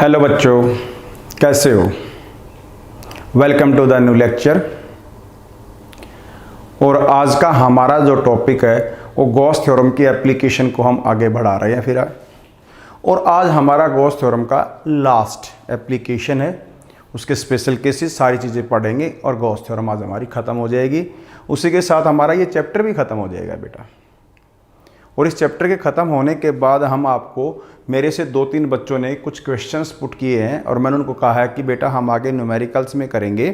Hello बच्चों, कैसे हो। Welcome to the new lecture. और आज का हमारा जो टॉपिक है वो गॉस थ्योरम की एप्लीकेशन को हम आगे बढ़ा रहे हैं फिर। और आज हमारा गॉस थ्योरम का लास्ट एप्लीकेशन है, उसके स्पेशल केसेस सारी चीज़ें पढ़ेंगे और गॉस थ्योरम आज हमारी ख़त्म हो जाएगी। उसी के साथ हमारा ये चैप्टर भी ख़त्म हो जाएगा बेटा। और इस चैप्टर के ख़त्म होने के बाद हम आपको, मेरे से 2-3 बच्चों ने कुछ क्वेश्चंस पुट किए हैं और मैंने उनको कहा है कि बेटा हम आगे न्यूमेरिकल्स में करेंगे,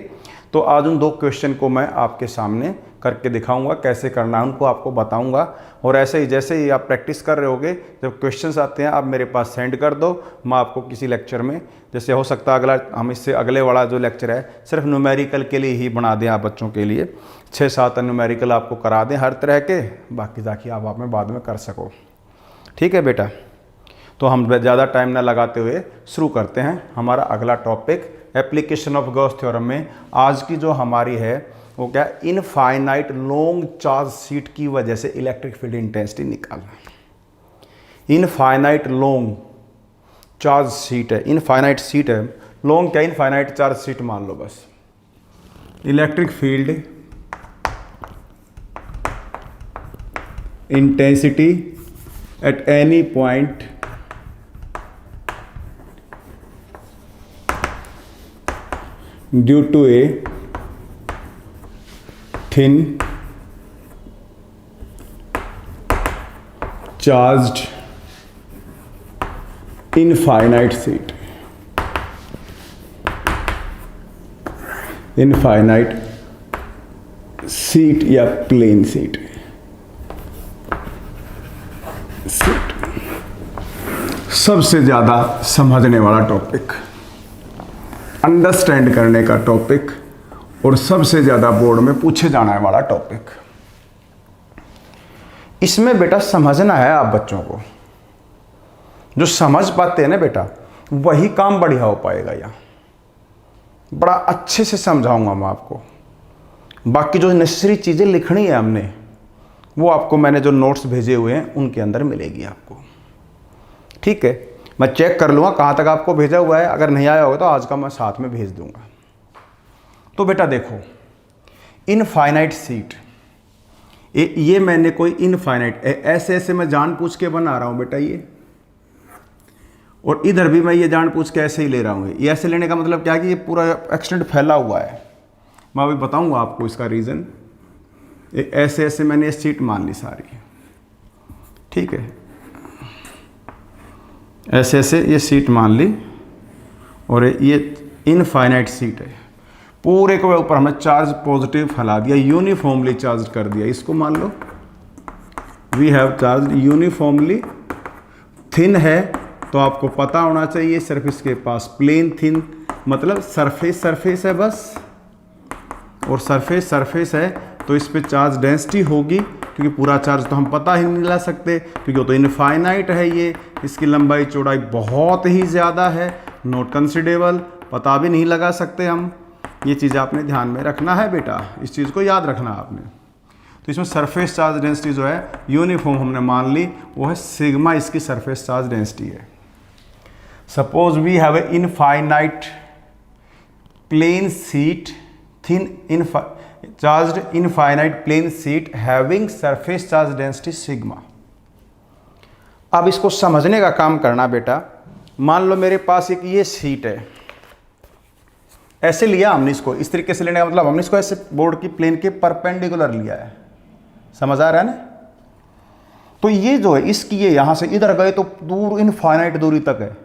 तो आज उन 2 क्वेश्चन को मैं आपके सामने करके दिखाऊंगा, कैसे करना है उनको आपको बताऊंगा। और ऐसे ही जैसे ही आप प्रैक्टिस कर रहे होगे, जब क्वेश्चंस आते हैं आप मेरे पास सेंड कर दो, मैं आपको किसी लेक्चर में, जैसे हो सकता है अगला हम इससे अगले वाला जो लेक्चर है सिर्फ न्यूमेरिकल के लिए ही बना दें, आप बच्चों के लिए 6-7 न्यूमेरिकल आपको करा दें हर तरह के, बाकी ताकि आप में बाद में कर सको। ठीक है बेटा, तो हम ज़्यादा टाइम ना लगाते हुए शुरू करते हैं हमारा अगला topic application of Gauss theorem में। आज की जो हमारी है वो क्या, इनफाइनाइट लॉन्ग चार्ज शीट की वजह से इलेक्ट्रिक फील्ड इंटेंसिटी निकालना। इनफाइनाइट लॉन्ग चार्ज शीट है, इनफाइनाइट शीट है, लॉन्ग क्या, इनफाइनाइट चार्ज शीट मान लो बस। Electric field intensity at any point due to a thin charged infinite sheet, infinite sheet या प्लेन sheet सबसे ज़्यादा समझने वाला टॉपिक, अंडरस्टैंड करने का टॉपिक और सबसे ज़्यादा बोर्ड में पूछे जाने वाला टॉपिक। इसमें बेटा समझना है आप बच्चों को, जो समझ पाते हैं ना बेटा वही काम बढ़िया हो पाएगा। यहाँ बड़ा अच्छे से समझाऊंगा मैं आपको। बाकी जो नेसेसरी चीज़ें लिखनी है हमने, वो आपको मैंने जो नोट्स भेजे हुए हैं उनके अंदर मिलेगी आपको। ठीक है, मैं चेक कर लूँगा कहाँ तक आपको भेजा हुआ है, अगर नहीं आया होगा तो आज का मैं साथ में भेज दूँगा। तो बेटा देखो, इनफाइनाइट शीट, ये मैंने कोई इनफाइनाइट ऐसे ऐसे मैं जानबूझ के बना रहा हूँ बेटा ये, और इधर भी मैं ये जानबूझ के ऐसे ही ले रहा हूँ। ये ऐसे लेने का मतलब क्या है कि ये पूरा एक्सटेंट फैला हुआ है, मैं अभी बताऊँगा आपको इसका रीज़न। ऐसे ऐसे मैंने ये शीट मान ली सारी, ठीक है, ऐसे ऐसे ये सीट मान ली और ये इनफाइनाइट सीट है। पूरे के ऊपर हमने चार्ज पॉजिटिव फैला दिया, यूनिफॉर्मली चार्ज कर दिया। इसको मान लो we have charge uniformly. Thin है तो आपको पता होना चाहिए सिर्फ इसके पास प्लेन थिन, मतलब सरफेस है बस, और सरफेस है तो इस पे चार्ज डेंसिटी होगी, क्योंकि पूरा चार्ज तो हम पता ही नहीं ला सकते, क्योंकि वो तो इनफाइनाइट है। ये इसकी लंबाई चौड़ाई बहुत ही ज़्यादा है, नॉट कंसिडरेबल, पता भी नहीं लगा सकते हम। ये चीज़ आपने ध्यान में रखना है बेटा, इस चीज़ को याद रखना आपने। तो इसमें सरफेस चार्ज डेंसिटी जो है यूनिफॉर्म हमने मान ली, वो है सिग्मा, इसकी सरफेस चार्ज डेंसिटी है। Suppose we have a infinite plane sheet, thin charged infinite plane sheet having surface charge density sigma. अब इसको समझने का काम करना बेटा। मान लो मेरे पास एक ये शीट है, ऐसे लिया हमने इसको, इस तरीके से लेने का मतलब हमने इसको ऐसे बोर्ड की प्लेन के परपेंडिकुलर लिया है, समझ आ रहा है ना। तो ये जो है इसकी, ये यहां से इधर गए तो दूर इनफाइनाइट दूरी तक है,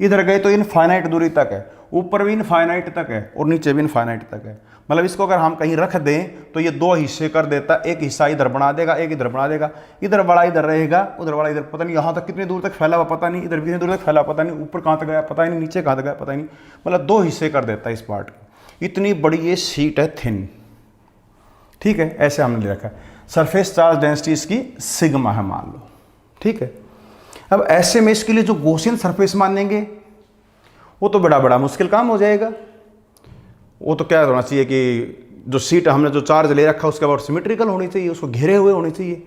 इधर गए तो इनफाइनाइट दूरी तक है, ऊपर भी इनफाइनाइट तक है और नीचे भी इनफाइनाइट तक है। मतलब इसको अगर हम कहीं रख दें तो ये 2 हिस्से कर देता, एक हिस्सा इधर बना देगा, एक इधर बना देगा। इधर बड़ा इधर रहेगा, उधर बड़ा इधर, पता नहीं यहाँ तक कितनी दूर तक फैला हुआ पता नहीं, इधर कितनी दूर तक फैला पता नहीं, ऊपर कहाँ तक गया पता ही नहीं, नीचे कहाँ तक गया पता ही नहीं। मतलब 2 हिस्से कर देता है इस पार्ट की। इतनी बड़ी ये शीट है, थिन, ठीक है, ऐसे हमने ले रखा है। सरफेस चार्ज डेंसिटी इसकी सिग्मा है मान लो, ठीक है। अब ऐसे में इसके लिए जो गॉसियन सरफेस मानेंगे वो तो बड़ा मुश्किल काम हो जाएगा। वो तो क्या होना चाहिए कि जो सीट हमने जो चार्ज ले रखा है उसके बाद सिमेट्रिकल होनी चाहिए, उसको घेरे हुए होने चाहिए,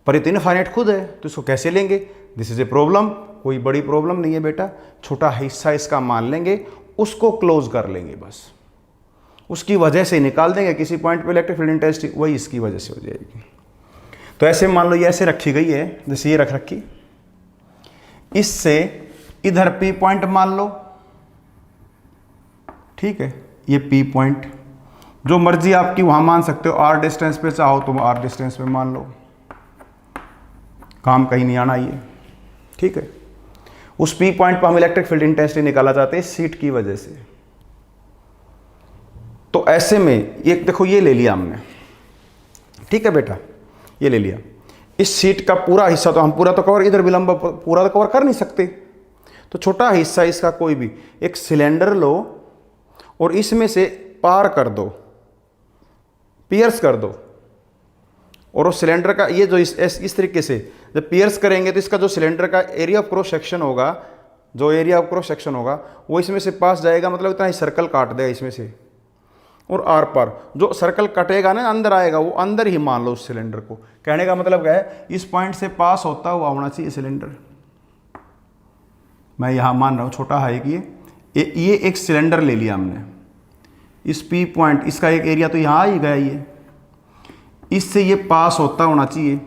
पर ये तो इनफाइनाइट खुद है, तो इसको कैसे लेंगे? This is a problem. कोई बड़ी प्रॉब्लम नहीं है बेटा, छोटा हिस्सा इसका मान लेंगे, उसको क्लोज कर लेंगे, बस उसकी वजह से निकाल देंगे किसी पॉइंट पे इलेक्ट्रिक फील्ड इंटेंसिटी, वही इसकी वजह से हो जाएगी। तो ऐसे मान लो ये ऐसे रखी गई है, जैसे ये रख रखी, इससे इधर पी पॉइंट मान लो, ठीक है, ये पी पॉइंट जो मर्जी आपकी वहां मान सकते हो, आर डिस्टेंस पे चाहो तो आर डिस्टेंस पे मान लो, काम कहीं नहीं आना ये, ठीक है। उस पी पॉइंट पर हम इलेक्ट्रिक फील्ड इंटेंसिटी निकाला जाते हैं सीट की वजह से। तो ऐसे में ये देखो, ये ले लिया हमने, ठीक है बेटा, ये ले लिया। इस सीट का पूरा हिस्सा तो हम पूरा तो कवर, इधर विलंब पूरा तो कवर कर नहीं सकते, तो छोटा हिस्सा इसका कोई भी एक सिलेंडर लो और इसमें से पार कर दो, पियर्स कर दो, और उस सिलेंडर का ये जो इस तरीके से जब पियर्स करेंगे तो इसका जो सिलेंडर का एरिया ऑफ क्रॉस सेक्शन होगा, जो एरिया ऑफ क्रॉस सेक्शन होगा वो इसमें से पास जाएगा, मतलब इतना ही सर्कल काट देगा इसमें से, और आर पार जो सर्कल कटेगा ना अंदर आएगा, वो अंदर ही मान लो उस सिलेंडर को। कहने का मतलब क्या है, इस पॉइंट से पास होता हुआ होना चाहिए सिलेंडर। मैं यहां मान रहा हूं छोटा है कि ये एक सिलेंडर ले लिया हमने, इस पी पॉइंट इसका एक एरिया तो यहां ही गया, ये इससे ये पास होता होना चाहिए,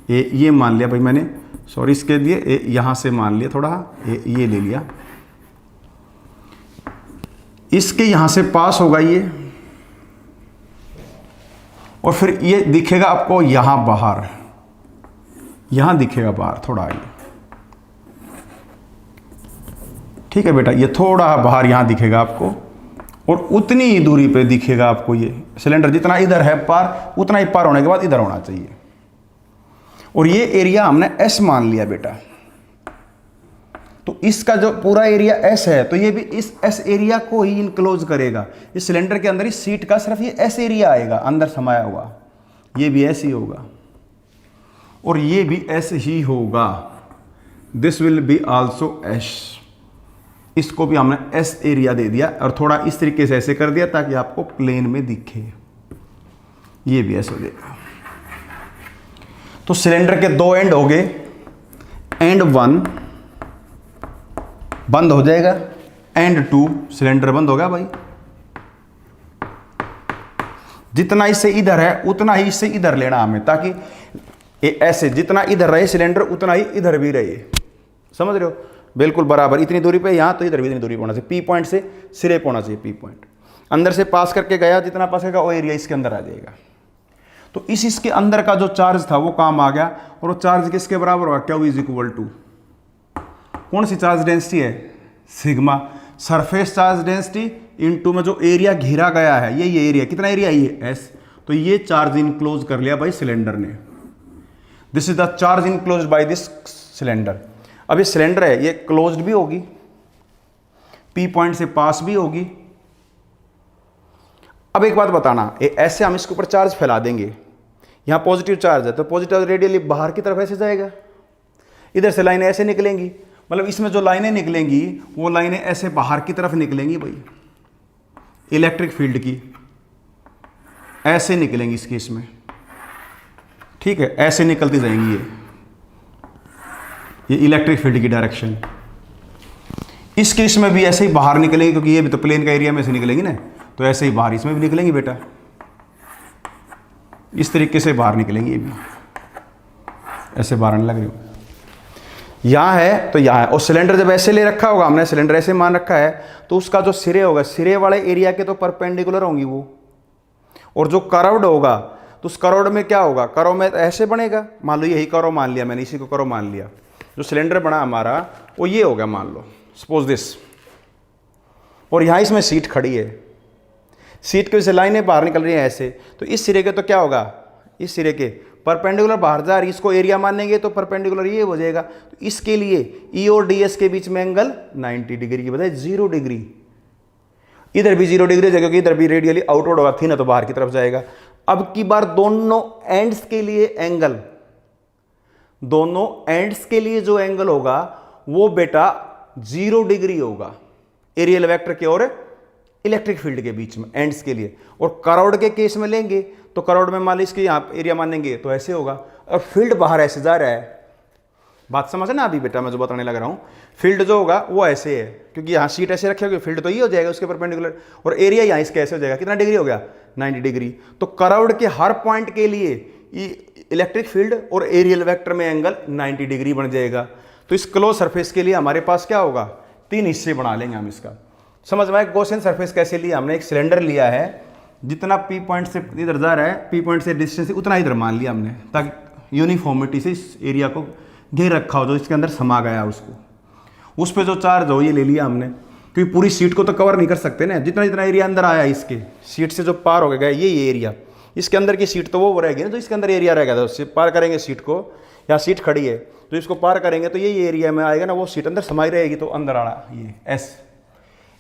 ये मान लिया भाई मैंने, सॉरी इसके लिए यहां से मान लिया थोड़ा, ये ले लिया, इसके यहां से पास होगा ये, और फिर ये दिखेगा आपको यहां बाहर, यहां दिखेगा बाहर थोड़ा ये, ठीक है बेटा, ये थोड़ा बाहर यहां दिखेगा आपको, और उतनी ही दूरी पे दिखेगा आपको ये सिलेंडर, जितना इधर है पार उतना ही पार होने के बाद इधर होना चाहिए। और ये एरिया हमने एस मान लिया बेटा, तो इसका जो पूरा एरिया एस है तो ये भी इस एस एरिया को ही इनक्लोज करेगा। इस सिलेंडर के अंदर इस सीट का सिर्फ ये एस एरिया आएगा अंदर समाया हुआ, ये भी एस ही होगा और ये भी एस ही होगा, this will be also S. इसको भी हमने एस एरिया दे दिया और थोड़ा इस तरीके से ऐसे कर दिया ताकि आपको प्लेन में दिखे, ये भी एस हो जाएगा। तो सिलेंडर के दो एंड हो गए, एंड 1 बंद हो जाएगा, एंड 2 सिलेंडर बंद हो गया भाई। जितना इससे इधर है उतना ही इससे इधर लेना हमें, ताकि ऐसे जितना इधर रहे सिलेंडर उतना ही इधर भी रहे, समझ रहे हो, बिल्कुल बराबर इतनी दूरी पे, यहां तो इधर भी इतनी दूरी पे होना चाहिए, पी पॉइंट से सिरे पे होना चाहिए, पी पॉइंट अंदर से पास करके गया, जितना पास करेगा वो एरिया इसके अंदर आ जाएगा। तो इसके अंदर का जो चार्ज था वो काम आ गया, और वो चार्ज किसके बराबर होगा, क्यू इज इक्वल टू कौन सी चार्ज डेंसिटी है, sigma, surface charge density into में जो एरिया घेरा गया है, ये एरिया कितना एरिया है, ये एस, तो ये चार्ज इनक्लोज कर लिया भाई सिलेंडर ने, this is the charge enclose by this cylinder. अब ये सिलेंडर है, ये क्लोज्ड भी होगी, पी पॉइंट से पास भी होगी। अब एक बात बताना, ऐसे हम इसके ऊपर चार्ज फैला देंगे, यहां पॉजिटिव चार्ज है तो पॉजिटिव रेडियली बाहर की तरफ ऐसे जाएगा, इधर से लाइनें ऐसे निकलेंगी, मतलब इसमें जो लाइनें निकलेंगी वो लाइनें ऐसे बाहर की तरफ निकलेंगी भाई, इलेक्ट्रिक फील्ड की ऐसे निकलेंगी इस केस में, ठीक है, ऐसे निकलती जाएंगी ये इलेक्ट्रिक फील्ड की डायरेक्शन। इस केस में भी ऐसे ही बाहर निकलेंगे, क्योंकि ये भी तो प्लेन का एरिया में से निकलेंगी ना, तो ऐसे ही बाहर इसमें भी निकलेंगी बेटा, इस तरीके से बाहर निकलेंगी, ये भी ऐसे बाहर नहीं लग रही हो, यहां है तो यहां है। और सिलेंडर जब ऐसे ले रखा होगा हमने, सिलेंडर ऐसे मान रखा है, तो उसका जो सिरे होगा, सिरे वाले एरिया के तो परपेंडिकुलर होंगी वो, और जो कर्व्ड होगा तो उस कर्व्ड में क्या होगा, कर्व में ऐसे बनेगा, मान लो यही कर्व मान लिया मैंने, इसी को कर्व मान लिया, जो सिलेंडर बना हमारा वो ये होगा, मान लो सपोज दिस, और यहां इसमें सीट खड़ी है, सीट की वजह से लाइनें बाहर निकल रही हैं ऐसे, तो इस सिरे के तो क्या होगा, इस सिरे के परपेंडिकुलर बाहर जा रही, इसको एरिया मानेंगे तो परपेंडिकुलर ये हो जाएगा, तो इसके लिए ई और डी एस के बीच में एंगल 90 डिग्री की बजाय 0 डिग्री, इधर भी 0 डिग्री क्योंकि इधर भी रेडियली आउटवर्ड होगा, थी ना तो बाहर की तरफ जाएगा। अब की बार दोनों एंड्स के लिए एंगल, दोनों एंड्स के लिए जो एंगल होगा वो बेटा 0 डिग्री होगा, एरियल वेक्टर के और इलेक्ट्रिक फील्ड के बीच में एंड्स के लिए। और कर्व्ड के केस में लेंगे तो कर्व्ड में मान लीजिए इसके यहां एरिया मानेंगे तो ऐसे होगा, और फील्ड बाहर ऐसे जा रहा है बात समझ ना अभी बेटा मैं जो बताने लग रहा हूँ। फील्ड जो होगा वो ऐसे है, क्योंकि यहाँ शीट ऐसे रखे होगी, फील्ड तो ये हो जाएगा उसके परपेंडिकुलर, और एरिया यहाँ इसके ऐसे हो जाएगा। कितना डिग्री हो गया? 90 डिग्री। तो कर्व्ड के हर पॉइंट के लिए इलेक्ट्रिक फील्ड और एरियल वेक्टर में एंगल 90 डिग्री बन जाएगा। तो इस क्लोज सरफेस के लिए हमारे पास क्या होगा? 3 हिस्से बना लेंगे हम इसका। समझ में आया? गॉसियन सरफेस कैसे लिया हमने? एक सिलेंडर लिया है, जितना पी पॉइंट से इधर जा रहा है, पी पॉइंट से डिस्टेंस उतना इधर मान लिया हमने, ताकि यूनिफॉर्मिटी से इस एरिया को घेर रखा हो, जो इसके अंदर समा गया उसको, उस पर जो चार्ज हो ये ले लिया हमने। क्योंकि पूरी सीट को तो कवर नहीं कर सकते ना, जितना जितना एरिया अंदर आया इसके सीट से जो पार हो गया ये एरिया, इसके अंदर की सीट तो वो रहेगी ना, तो इसके अंदर एरिया रहेगा, तो उससे पार करेंगे सीट को, या सीट खड़ी है तो इसको पार करेंगे तो ये एरिया में आएगा ना, वो सीट अंदर समाई रहेगी, तो अंदर आना ये एस।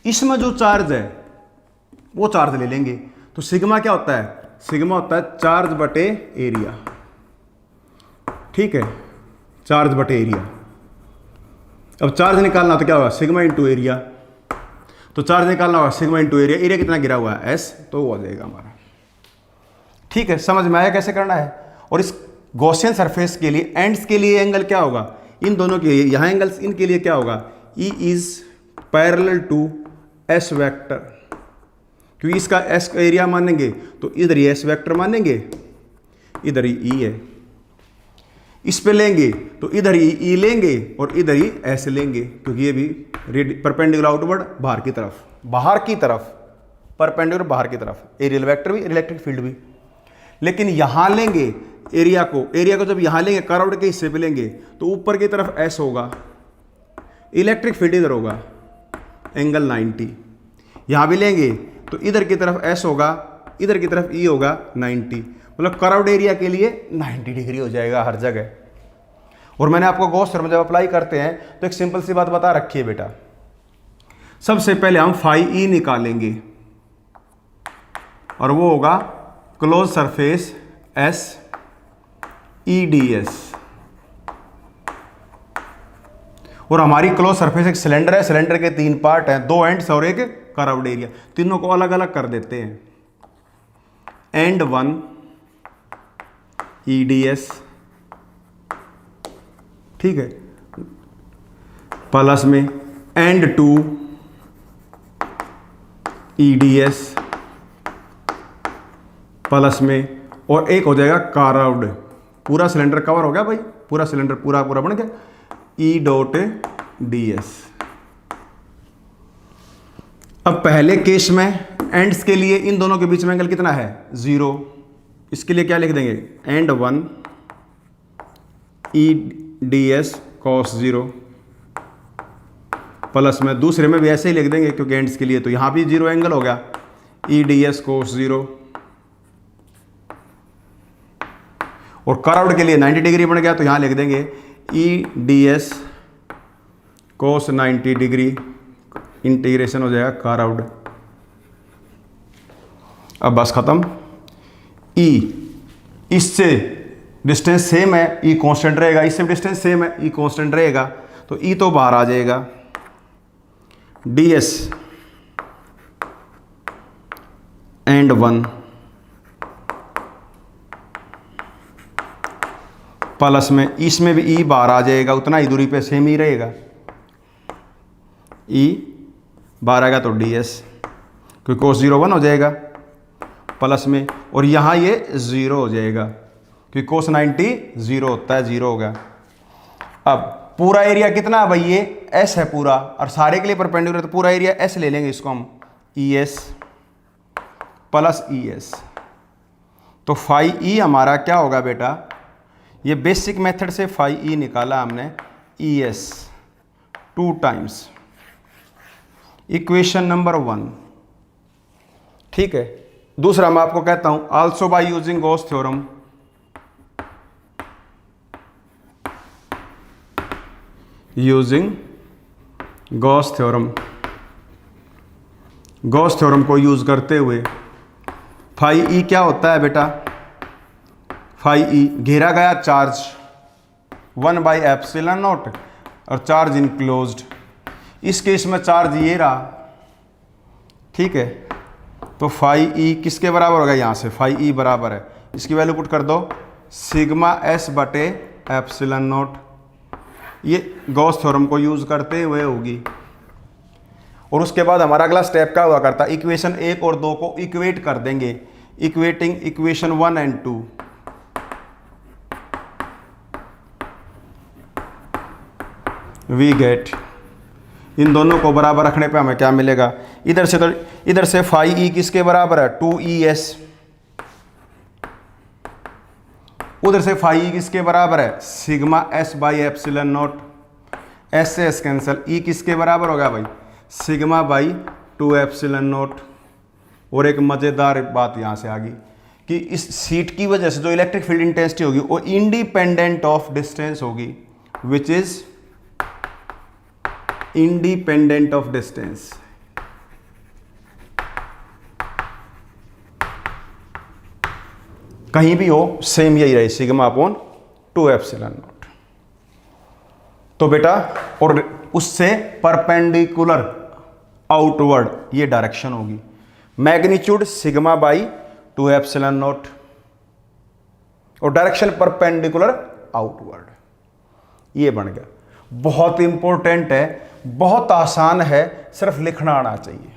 इसमें जो चार्ज है वो चार्ज ले लेंगे। तो सिग्मा क्या होता है? सिग्मा होता है चार्ज बटे एरिया। ठीक है, चार्ज बटे एरिया। अब चार्ज निकालना तो क्या होगा? Sigma into area. तो चार्ज निकालना होगा सिग्मा इंटू एरिया। एरिया कितना गिरा हुआ है? एस, तो वो आ जाएगा हमारा। ठीक है, समझ में आया कैसे करना है? और इस गॉसियन सरफेस के लिए एंड्स के लिए एंगल क्या होगा? इन दोनों के लिए, यहाँ एंगल्स इनके लिए क्या होगा? E is parallel to S vector. क्योंकि इसका एस एरिया मानेंगे तो इधर ही एस वेक्टर मानेंगे, इधर ही ई है। इस पे लेंगे तो इधर ही ई लेंगे और इधर ही एस लेंगे, क्योंकि ये भी परपेंडिकुलर आउटवर्ड बाहर की तरफ परपेंडिकुलर बाहर की तरफ, एरियल वेक्टर भी इलेक्ट्रिक फील्ड भी। लेकिन यहां लेंगे एरिया को जब यहां लेंगे, कर्व्ड के हिस्से पे लेंगे, तो ऊपर की तरफ एस होगा, इलेक्ट्रिक फील्ड इधर होगा, एंगल 90। यहां भी लेंगे तो इधर की तरफ एस होगा, इधर की तरफ ई होगा 90, मतलब कर्व्ड एरिया के लिए 90 डिग्री हो जाएगा हर जगह। और मैंने आपको गॉस थ्योरम जब अप्लाई करते हैं तो एक सिंपल सी बात बता रखी है बेटा। सबसे पहले हम फाई ई निकालेंगे और वो होगा close surface S E D S. और हमारी क्लोज सरफेस एक सिलेंडर है, सिलेंडर के 3 पार्ट हैं, 2 एंड्स और एक कर्व्ड एरिया, तीनों को अलग अलग कर देते हैं। एंड 1 ई डी एस, ठीक है, प्लस में and 2 E D S, plus में और एक हो जाएगा कर्व्ड। पूरा सिलेंडर कवर हो गया भाई, पूरा सिलेंडर पूरा बन गया, ई डॉट डी एस। अब पहले केस में एंड्स के लिए इन दोनों के बीच में एंगल कितना है? 0। इसके लिए क्या लिख देंगे? And 1 E D S cos 0, plus में दूसरे में भी ऐसे ही लिख देंगे क्योंकि एंड्स के लिए, तो यहां भी 0 एंगल हो गया, ई डी एस कोस 0। और कर्व्ड के लिए 90 डिग्री बन गया, तो यहां लिख देंगे ई डी एस कोस 90 डिग्री, इंटीग्रेशन हो जाएगा कर्व्ड। अब बस खत्म। ई, इससे डिस्टेंस सेम है, ई कांस्टेंट रहेगा, इससे डिस्टेंस सेम है, ई कांस्टेंट रहेगा, तो ई तो बाहर आ जाएगा। डी एस एंड 1 प्लस में इसमें भी ई बाहर आ जाएगा, उतना ही दूरी पे सेम ही रहेगा, ई बाहर आएगा तो डी एस, क्योंकि कोस 0 1 हो जाएगा, प्लस में और यहाँ ये 0 हो जाएगा क्योंकि कोस 90 0 होता है, 0 होगा। अब पूरा एरिया कितना है भाई? ये एस है पूरा, और सारे के लिए परपेंडिकुलर, तो पूरा एरिया एस ले लेंगे, इसको हम E S plus E S. तो फाई ई हमारा क्या होगा बेटा? ये बेसिक मेथड से फाई ई निकाला हमने, E S 2 times equation number 1। ठीक है, दूसरा मैं आपको कहता हूं also by using Gauss theorem. Using Gauss theorem, Gauss theorem को यूज करते हुए फाई ई क्या होता है बेटा? फाई ई घेरा गया चार्ज 1/ε0 और चार्ज इनक्लोज्ड। इस केस में चार्ज ये रहा, ठीक है, तो फाई ई किसके बराबर होगा? यहाँ से फाई ई बराबर है, इसकी वैल्यू पुट कर दो, सिग्मा एस बटे ε0 ये गॉस थ्योरम को यूज करते हुए होगी। और उसके बाद हमारा अगला स्टेप क्या हुआ करता है, इक्वेशन 1 और 2 को इक्वेट कर देंगे, equating equation 1 and 2। We get, इन दोनों को बराबर रखने पे हमें क्या मिलेगा, इधर से तो इधर से फाई ई किसके बराबर है, 2ES, उधर से फाई ई किसके बराबर है, sigma S by epsilon not, S से S कैंसल, E किसके बराबर होगा भाई, सिग्मा बाई 2 एप्सिलॉन नॉट। और एक मज़ेदार बात यहाँ से आ गई कि इस सीट की वजह से जो इलेक्ट्रिक फील्ड इंटेंसिटी होगी वो इंडिपेंडेंट ऑफ डिस्टेंस होगी, which is independent of distance. कहीं भी हो सेम यही रहे, सिग्मा अपॉन 2 एप्सिलॉन नॉट। तो बेटा और उससे परपेंडिकुलर आउटवर्ड ये डायरेक्शन होगी, magnitude sigma by 2 epsilon not और डायरेक्शन परपेंडिकुलर आउटवर्ड। ये बन गया, बहुत इंपॉर्टेंट है, बहुत आसान है, सिर्फ लिखना आना चाहिए।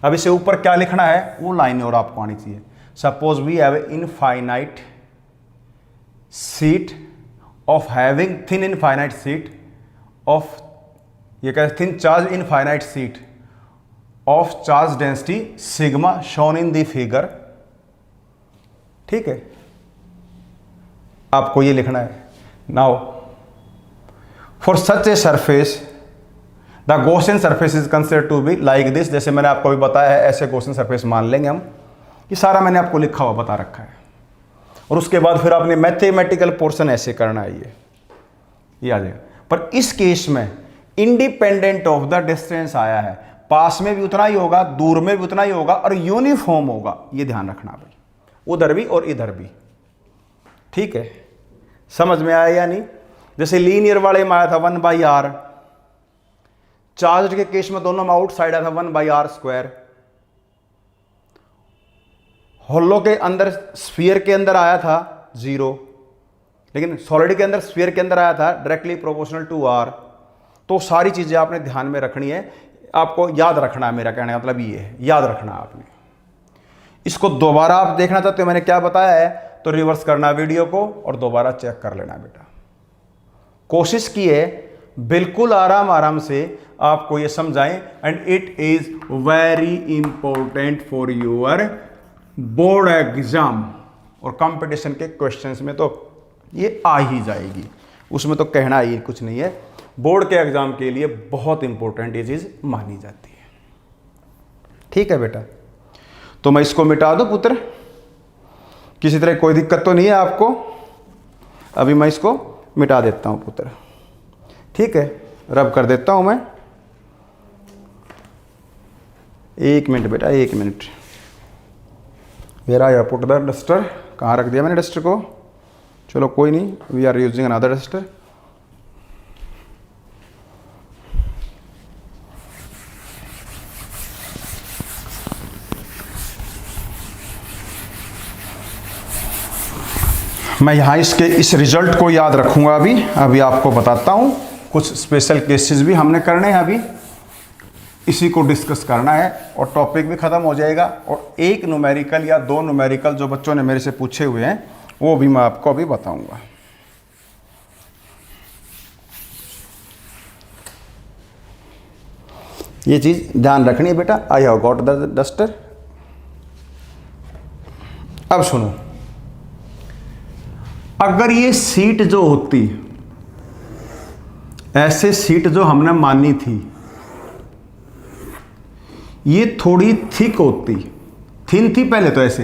अब इसे ऊपर क्या लिखना है वो लाइन और आपको आनी चाहिए। Suppose we have infinite sheet of having thin infinite sheet of, ये कहते हैं thin charge infinite sheet of charge density sigma shown in the figure. ठीक है, आपको ये लिखना है। Now for such a surface the Gaussian surface is considered to be like this. जैसे मैंने आपको भी बताया है, ऐसे गॉसियन सरफेस मान लेंगे हम, ये सारा मैंने आपको लिखा हुआ बता रखा है। और उसके बाद फिर आपने मैथमेटिकल पोर्शन ऐसे करना है, ये आ जाएगा। पर इस केस में इंडिपेंडेंट ऑफ द डिस्टेंस आया है, पास में भी उतना ही होगा, दूर में भी उतना ही होगा और यूनिफॉर्म होगा, ये ध्यान रखना भाई, उधर भी और इधर भी। ठीक है, समझ में आया या नहीं। जैसे लीनियर वाले में आया था 1/r, चार्ज के केस में दोनों में आउटसाइड आया था 1/r²। होलो के अंदर स्फीयर के अंदर आया था 0, लेकिन सॉलिड के अंदर स्फीयर के अंदर आया था डायरेक्टली प्रोपोर्शनल टू r। तो सारी चीजें आपने ध्यान में रखनी है, आपको याद रखना है। मेरा कहने का मतलब ये है, याद रखना आपने। इसको दोबारा आप देखना चाहते हो मैंने क्या बताया है तो रिवर्स करना वीडियो को और दोबारा चेक कर लेना बेटा। कोशिश की है बिल्कुल आराम आराम से आपको ये समझाएं, and it is very important for your board exam. और कंपटीशन के क्वेश्चंस में तो ये आ ही जाएगी, उसमें तो कहना ही कुछ नहीं है। बोर्ड के एग्जाम के लिए बहुत इंपॉर्टेंट ये चीज मानी जाती है। ठीक है बेटा, तो मैं इसको मिटा दूं पुत्र, किसी तरह कोई दिक्कत तो नहीं है आपको। अभी मैं इसको मिटा देता हूं पुत्र। ठीक है, रब कर देता हूं मैं। 1 मिनट बेटा, 1 minute. Where I put the duster, कहाँ रख दिया मैंने डस्टर को। चलो कोई नहीं, we are using another duster. मैं यहाँ इसके इस रिजल्ट को याद रखूँगा। अभी आपको बताता हूँ, कुछ स्पेशल केसेस भी हमने करने हैं, अभी इसी को डिस्कस करना है और टॉपिक भी ख़त्म हो जाएगा। और एक न्यूमेरिकल या 2 न्यूमेरिकल जो बच्चों ने मेरे से पूछे हुए हैं वो भी मैं आपको अभी बताऊँगा। ये चीज़ ध्यान रखनी है बेटा। I have got the duster. अब सुनो, अगर ये सीट जो होती, ऐसे सीट जो हमने मानी थी, ये थोड़ी थिक होती, थिन थी पहले तो ऐसे,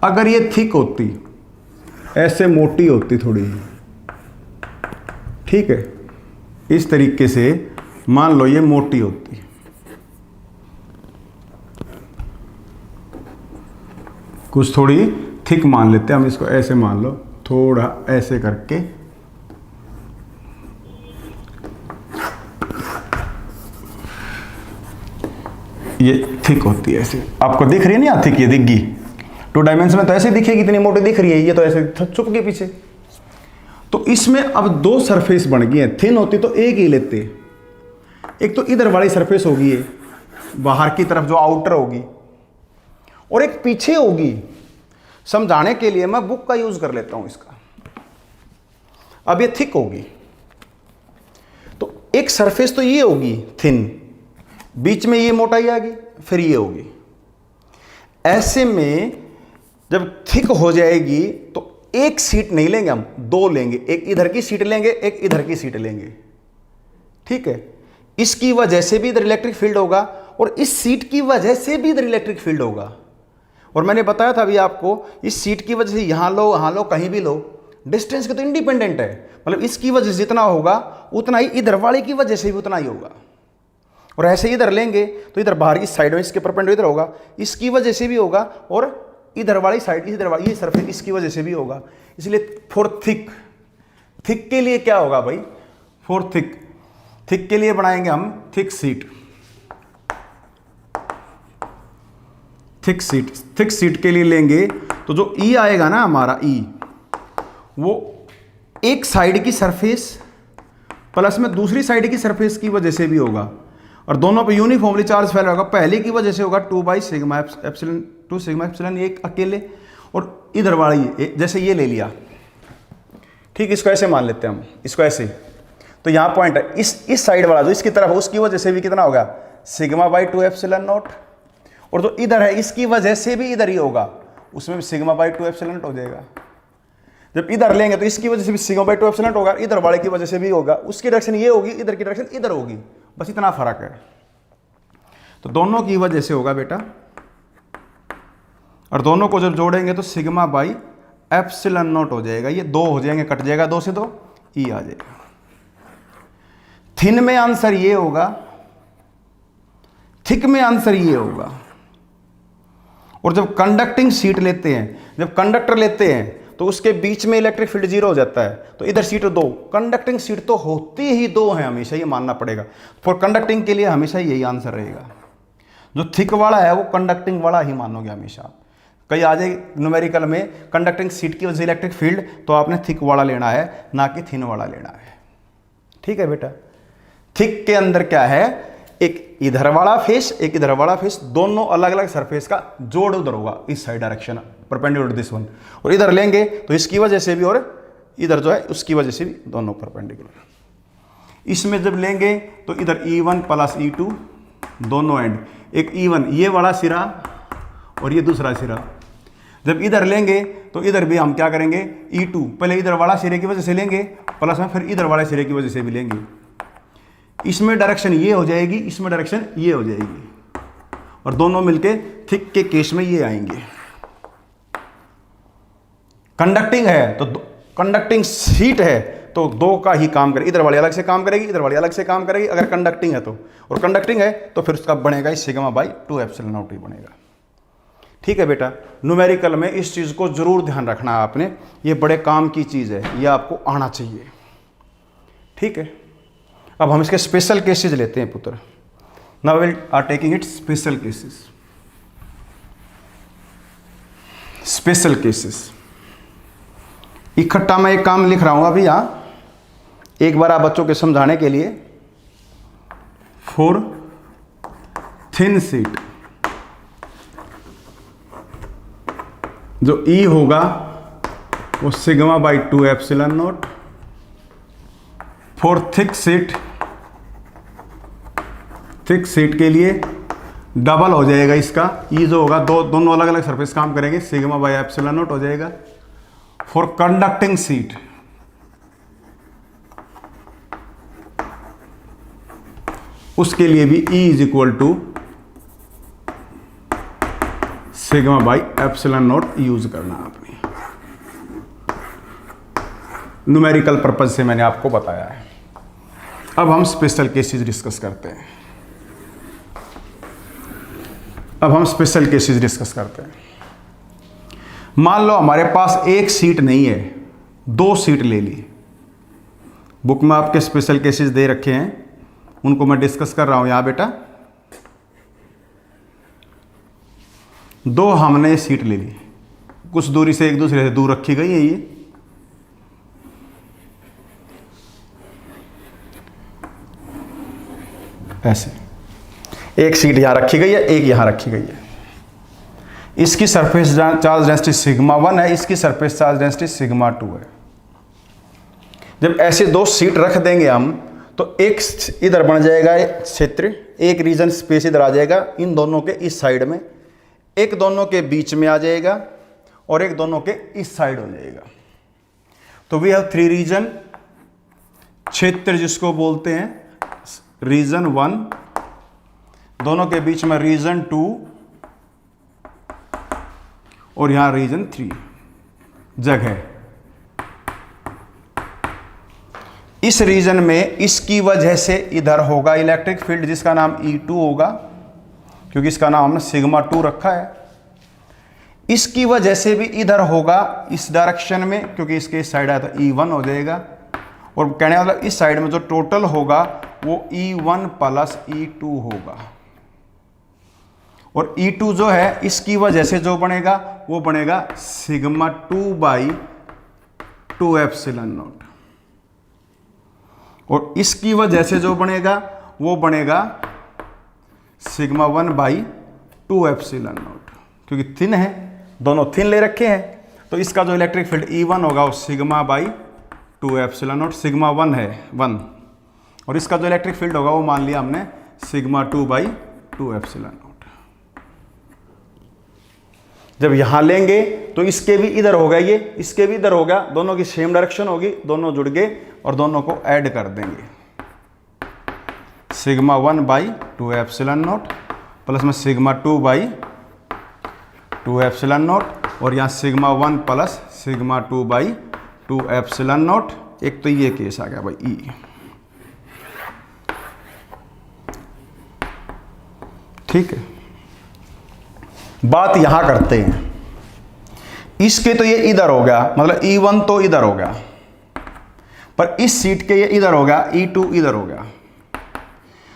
अगर ये थिक होती, ऐसे मोटी होती थोड़ी, ठीक है, इस तरीके से मान लो ये मोटी होती, कुछ थोड़ी थिक मान लेते हैं हम इसको, ऐसे मान लो, थोड़ा ऐसे करके ये थिक होती है। ऐसे आपको दिख रही है ना, थिक ये दिखगी 2 डायमेंशन में तो ऐसे दिखेगी, इतनी मोटी दिख रही है, ये तो ऐसे छुप के पीछे। तो इसमें अब दो सरफेस बन गई हैं। थिन होती तो एक ही लेते, एक तो इधर वाली सरफेस होगी ये बाहर की तरफ जो आउटर होगी, और एक पीछे होगी। समझाने के लिए मैं बुक का यूज कर लेता हूं इसका। अब ये थिक होगी, तो एक सरफेस तो ये होगी थिन, बीच में ये मोटाई आ गई, फिर ये होगी। ऐसे में जब थिक हो जाएगी तो एक सीट नहीं लेंगे हम, दो लेंगे। एक इधर की सीट लेंगे, एक इधर की सीट लेंगे। ठीक है, इसकी वजह से भी इधर इलेक्ट्रिक फील्ड होगा और इस सीट की वजह से भी इधर इलेक्ट्रिक फील्ड होगा। और मैंने बताया था अभी आपको, इस सीट की वजह से यहां लो कहीं भी लो, डिस्टेंस के तो इंडिपेंडेंट है। मतलब इसकी वजह से जितना होगा उतना ही इधर वाले की वजह से भी उतना ही होगा। और ऐसे इधर लेंगे तो इधर बाहर की साइड में इसके परपेंडिकुलर इधर होगा, इसकी वजह से भी होगा, और इधर वाली साइड इधर वाली ये सरफेस इसकी वजह से भी होगा। इसलिए फॉर थिक, थिक के लिए क्या होगा भाई, फॉर थिक, थिक के लिए बनाएंगे हम thick sheet. Thick sheet, thick sheet के लिए लेंगे तो जो ई आएगा ना हमारा ई, वो एक साइड की सरफेस प्लस में दूसरी साइड की सरफेस की वजह से भी होगा, और दोनों पे यूनिफॉर्मली चार्ज फैला होगा। पहले की वजह से होगा 2/σ एप्सिलॉन 2 सिग्मा एप्सिलॉन एक अकेले, और इधर वाली जैसे ये ले लिया। ठीक, इसको ऐसे मान लेते हैं हम, इसको ऐसे। तो यहाँ पॉइंट है, इस साइड वाला जो इसकी तरफ है उसकी वजह से भी कितना होगा, σ/2 एप्सिलॉन नॉट। और जो इधर है इसकी वजह से भी इधर ही होगा, उसमें भी σ/2 एप्सिलॉन नॉट हो जाएगा। जब इधर लेंगे तो इसकी वजह से भी σ/2 एप्सिलॉन नॉट होगा, इधर वाले की वजह से भी होगा। उसकी डायरेक्शन ये होगी, इधर की डायरेक्शन इधर होगी, बस इतना फर्क है। तो दोनों की वजह से होगा बेटा, और दोनों को जब जोड़ेंगे तो σ/एप्सिलॉन नॉट हो जाएगा। ये दो हो जाएंगे, कट जाएगा, 2 से 2 ई आ जाएगा। थिन में आंसर ये होगा, थिक में आंसर ये होगा। और जब कंडक्टिंग सीट लेते हैं, जब कंडक्टर लेते हैं तो उसके बीच में इलेक्ट्रिक फील्ड 0 हो जाता है, तो इधर सीट 2, कंडक्टिंग सीट तो होती ही 2 है हमेशा, ये मानना पड़ेगा। फॉर कंडक्टिंग के लिए हमेशा यही आंसर रहेगा। जो थिक वाला है वो कंडक्टिंग वाला ही मानोगे हमेशा। कहीं आ जाए न्यूमेरिकल में कंडक्टिंग सीट की वजह से इलेक्ट्रिक फील्ड, तो आपने थिक वाला लेना है, ना कि थिन वाला लेना है। ठीक है बेटा, थिक के अंदर क्या है, एक इधर वाला फेस, एक इधर वाला फेस, दोनों अलग अलग सरफेस का जोड़ उधर होगा, इस side direction perpendicular this one. और इधर लेंगे तो इसकी वजह से भी और इधर जो है उसकी वजह से भी, दोनों परपेंडिकुलर। इसमें जब लेंगे तो इधर E1 प्लस E2 दोनों एंड, एक E1 ये वाला सिरा और ये दूसरा सिरा। जब इधर लेंगे तो इधर भी हम क्या करेंगे, E2 पहले इधर वाला सिरे की वजह से लेंगे, प्लस में फिर इधर वाले सिरे की वजह से भी लेंगे। इसमें डायरेक्शन ये हो जाएगी, इसमें डायरेक्शन ये हो जाएगी, और दोनों मिलके थिक के केस में ये आएंगे। कंडक्टिंग है तो कंडक्टिंग सीट है तो दो का ही काम करेगी, इधर वाली अलग से काम करेगी, इधर वाली अलग से काम करेगी, अगर कंडक्टिंग है तो। और कंडक्टिंग है तो फिर उसका बनेगा σ/2 एप्सिलॉन नॉट ही बनेगा। ठीक है बेटा, न्यूमेरिकल में इस चीज़ को जरूर ध्यान रखना है आपने, ये बड़े काम की चीज़ है, ये आपको आना चाहिए। ठीक है, अब हम इसके स्पेशल केसेस लेते हैं पुत्र। Now will are taking it special cases. Special cases इकट्ठा मैं एक काम लिख रहा हूं अभी यहां, एक बार आप बच्चों के समझाने के लिए। फॉर थिन सीट जो ई होगा वो σ/2 epsilon naught. For thick sheet, thick sheet के लिए डबल हो जाएगा इसका, ई जो होगा दोनों अलग अलग सरफेस काम करेंगे, σ/एप्सिलॉन नॉट हो जाएगा। फॉर कंडक्टिंग सीट उसके लिए भी E इज इक्वल टू σ/एप्सिलॉन नॉट यूज करना आपने। न्यूमेरिकल पर्पज से मैंने आपको बताया है। अब हम स्पेशल केसेस डिस्कस करते हैं। मान लो हमारे पास एक सीट नहीं है, 2 सीट ले ली। बुक में आपके स्पेशल केसेस दे रखे हैं, उनको मैं डिस्कस कर रहा हूं यहां बेटा। 2 हमने सीट ले ली, कुछ दूरी से एक दूसरे से दूर रखी गई है ये। ऐसे एक सीट यहाँ रखी गई है, एक यहाँ रखी गई है। इसकी सरफेस चार्ज डेंसिटी सिग्मा 1 है, इसकी सरफेस चार्ज डेंसिटी सिग्मा 2 है। जब ऐसे दो सीट रख देंगे हम तो एक इधर बन जाएगा क्षेत्र, एक रीजन स्पेस इधर आ जाएगा इन दोनों के इस साइड में, एक दोनों के बीच में आ जाएगा और एक दोनों के इस साइड हो जाएगा। तो वी हैव 3 रीजन, क्षेत्र जिसको बोलते हैं रीजन 1, दोनों के बीच में रीजन 2 और यहां रीजन 3 जगह। इस रीजन में इसकी वजह से इधर होगा इलेक्ट्रिक फील्ड जिसका नाम E2 होगा, क्योंकि इसका नाम हमने सिग्मा 2 रखा है। इसकी वजह से भी इधर होगा इस डायरेक्शन में, क्योंकि इसके इस साइड आया तो E1 हो जाएगा। और कहने वाला इस साइड में जो टोटल होगा वो E1 प्लस E2 होगा। और E2 जो है इसकी वजह से जो बनेगा वो बनेगा सिग्मा 2/2 एप्सिलॉन नॉट, और इसकी वजह से जो बनेगा वो बनेगा सिग्मा 1/2 एप्सिलॉन नॉट। क्योंकि थिन है, दोनों थिन ले रखे हैं, तो इसका जो इलेक्ट्रिक फील्ड E1 होगा वो सिग्मा/2 एप्सिलॉन नॉट, सिग्मा 1 है 1, और इसका जो इलेक्ट्रिक फील्ड होगा वो मान लिया हमने सिग्मा 2/2 एप्सिलॉन नॉट। जब यहां लेंगे तो इसके भी इधर होगा, ये इसके भी इधर होगा, दोनों की सेम डायरेक्शन होगी, दोनों जुड़ गए और दोनों को ऐड कर देंगे। सिग्मा 1/2 एप्सिलॉन नॉट प्लस में सिग्मा 2/2 एप्सिलॉन नॉट, और यहाँ sigma 1 plus sigma 2/2 epsilon not. एक तो ये केस आ गया भाई E। ठीक है, बात यहां करते हैं। इसके तो ये इधर हो गया, मतलब E1 तो इधर हो गया, पर इस सीट के ये इधर हो गया, E2 इधर हो गया।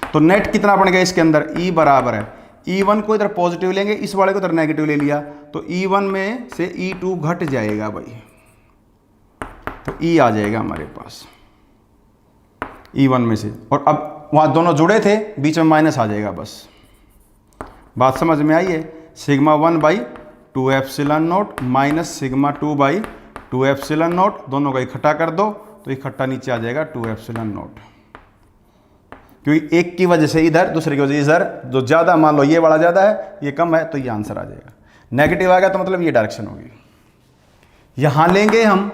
तो नेट कितना बन गया इसके अंदर? E बराबर है, E1 को इधर पॉजिटिव लेंगे, इस वाले को इधर नेगेटिव ले लिया, तो E1 में से E2 घट जाएगा भाई, तो E आ जाएगा हमारे पास E1 में से। और अब वहां दोनों जुड़े थे, बीच में माइनस आ जाएगा बस। बात समझ में आई है? Sigma 1/2 epsilon not minus sigma 2/2 epsilon not, दोनों का इकट्ठा कर दो तो इकट्ठा नीचे आ जाएगा 2 एप्सिलॉन नॉट। क्योंकि एक की वजह से इधर, दूसरे की वजह से इधर, जो ज़्यादा मान लो ये वाला ज़्यादा है, ये कम है, तो ये आंसर आ जाएगा। नेगेटिव आ गया तो मतलब ये डायरेक्शन होगी। यहां लेंगे हम,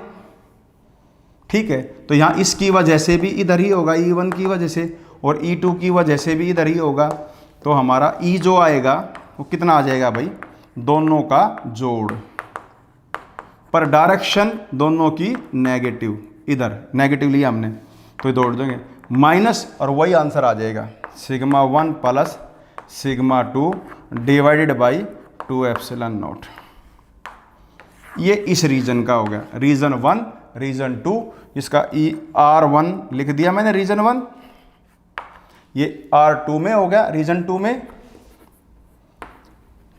ठीक है, तो यहां इसकी वजह से भी इधर ही होगा, E1 की वजह से, और E2 की वजह से भी इधर ही होगा। तो हमारा E जो आएगा वो कितना आ जाएगा भाई? दोनों का जोड़, पर डायरेक्शन दोनों की नेगेटिव, इधर नेगेटिव लिया हमने तो ये जोड़ देंगे माइनस, और वही आंसर आ जाएगा sigma 1 plus sigma 2 divided by 2 epsilon not. ये इस रीजन का हो गया, रीजन 1, रीजन 2, इसका R1 लिख दिया मैंने रीजन 1, ये R2 में हो गया रीजन 2 में,